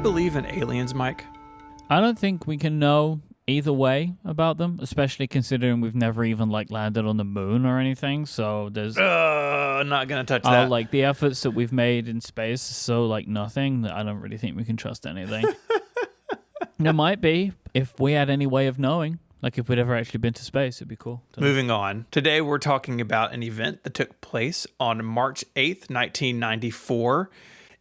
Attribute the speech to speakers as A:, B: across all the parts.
A: believe in aliens, Mike?
B: I don't think we can know either way about them, especially considering we've never even landed on the moon or anything. So there's
A: not gonna touch that.
B: The efforts that we've made in space is so nothing that I don't really think we can trust anything. There might be, if we had any way of knowing. If we'd ever actually been to space, it'd be cool.
A: Moving on. Today we're talking about an event that took place on March 8th, 1994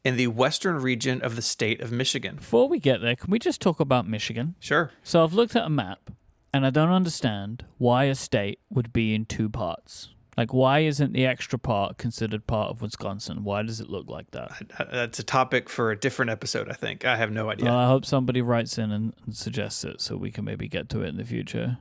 A: in the western region of the state of Michigan.
B: Before we get there, can we just talk about Michigan?
A: Sure.
B: So I've looked at a map, and I don't understand why a state would be in two parts. Why isn't the extra part considered part of Wisconsin? Why does it look like that?
A: That's a topic for a different episode, I think. I have no idea.
B: Well, I hope somebody writes in and suggests it so we can maybe get to it in the future.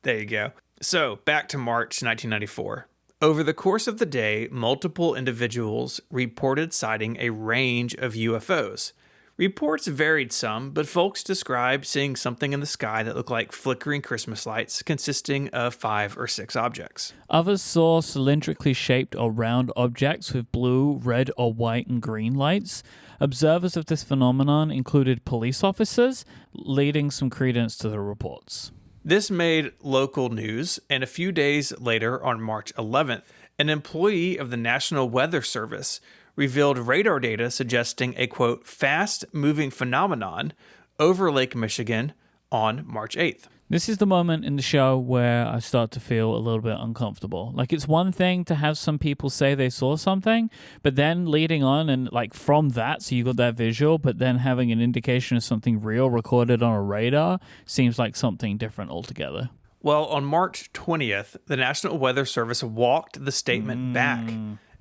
A: There you go. So, back to March 1994. Over the course of the day, multiple individuals reported sighting a range of UFOs. Reports varied some, but folks described seeing something in the sky that looked like flickering Christmas lights consisting of 5 or 6 objects.
B: Others saw cylindrically shaped or round objects with blue, red, or white and green lights. Observers of this phenomenon included police officers, leading some credence to the reports.
A: This made local news, and a few days later, on March 11th, an employee of the National Weather Service revealed radar data suggesting a, quote, fast-moving phenomenon over Lake Michigan on March 8th.
B: This is the moment in the show where I start to feel a little bit uncomfortable. It's one thing to have some people say they saw something, but then leading on and from that, so you got that visual, but then having an indication of something real recorded on a radar seems like something different altogether.
A: Well, on March 20th, the National Weather Service walked the statement back,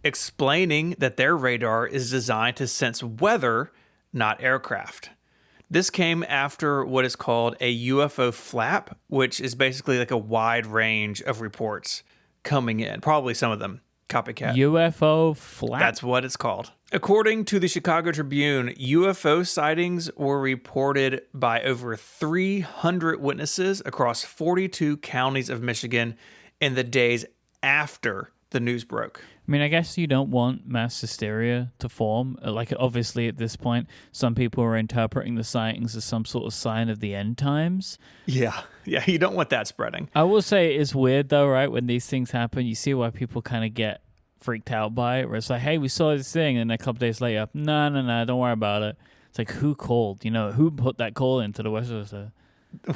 A: explaining that their radar is designed to sense weather, not aircraft. This came after what is called a UFO flap, which is basically a wide range of reports coming in. Probably some of them copycat.
B: UFO flap?
A: That's what it's called. According to the Chicago Tribune, UFO sightings were reported by over 300 witnesses across 42 counties of Michigan in the days after the news broke.
B: I guess you don't want mass hysteria to form. Obviously, at this point, some people are interpreting the sightings as some sort of sign of the end times.
A: Yeah, you don't want that spreading.
B: I will say it's weird, though, right? When these things happen, you see why people kind of get freaked out by it, where it's hey, we saw this thing, and a couple days later, no, don't worry about it. It's who called? Who put that call into the West Coast?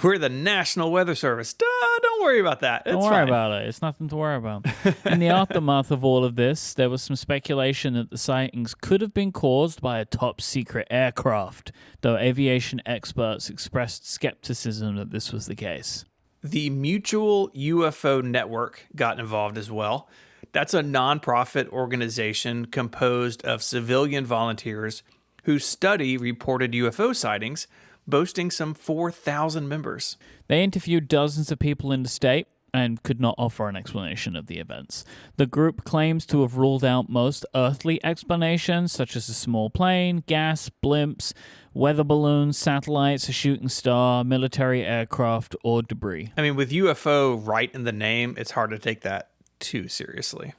A: We're the National Weather Service. Don't worry about that.
B: Don't worry about it. It's nothing to worry about. In the aftermath of all of this, there was some speculation that the sightings could have been caused by a top-secret aircraft, though aviation experts expressed skepticism that this was the case.
A: The Mutual UFO Network got involved as well. That's a nonprofit organization composed of civilian volunteers who study reported UFO sightings, boasting some 4,000 members.
B: They interviewed dozens of people in the state and could not offer an explanation of the events. The group claims to have ruled out most earthly explanations, such as a small plane, gas, blimps, weather balloons, satellites, a shooting star, military aircraft, or debris.
A: With UFO right in the name, it's hard to take that too seriously.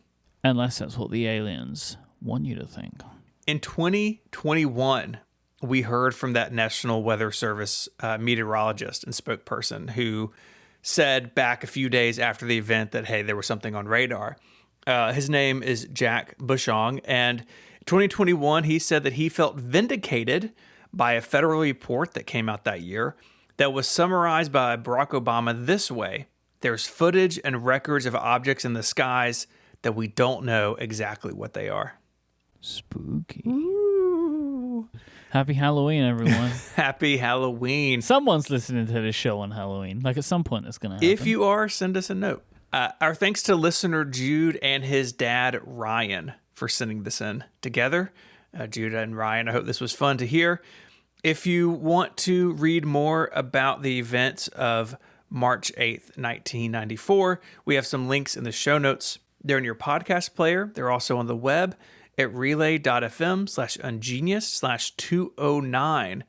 B: Unless that's what the aliens want you to think.
A: In 2021, we heard from that National Weather Service meteorologist and spokesperson who said back a few days after the event that, hey, there was something on radar. His name is Jack Bushong, and in 2021, he said that he felt vindicated by a federal report that came out that year that was summarized by Barack Obama this way: there's footage and records of objects in the skies that we don't know exactly what they are.
B: Spooky. Ooh. Happy Halloween, everyone.
A: Happy Halloween.
B: Someone's listening to this show on Halloween. At some point it's going to happen.
A: If you are, send us a note. Our thanks to listener Jude and his dad, Ryan, for sending this in together. Jude and Ryan, I hope this was fun to hear. If you want to read more about the events of March 8th, 1994, we have some links in the show notes. They're in your podcast player. They're also on the web at relay.fm/ungenius/209.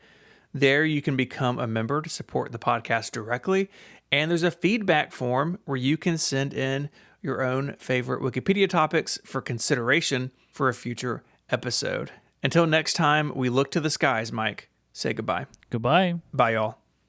A: There you can become a member to support the podcast directly. And there's a feedback form where you can send in your own favorite Wikipedia topics for consideration for a future episode. Until next time, we look to the skies, Mike. Say goodbye.
B: Goodbye.
A: Bye, y'all.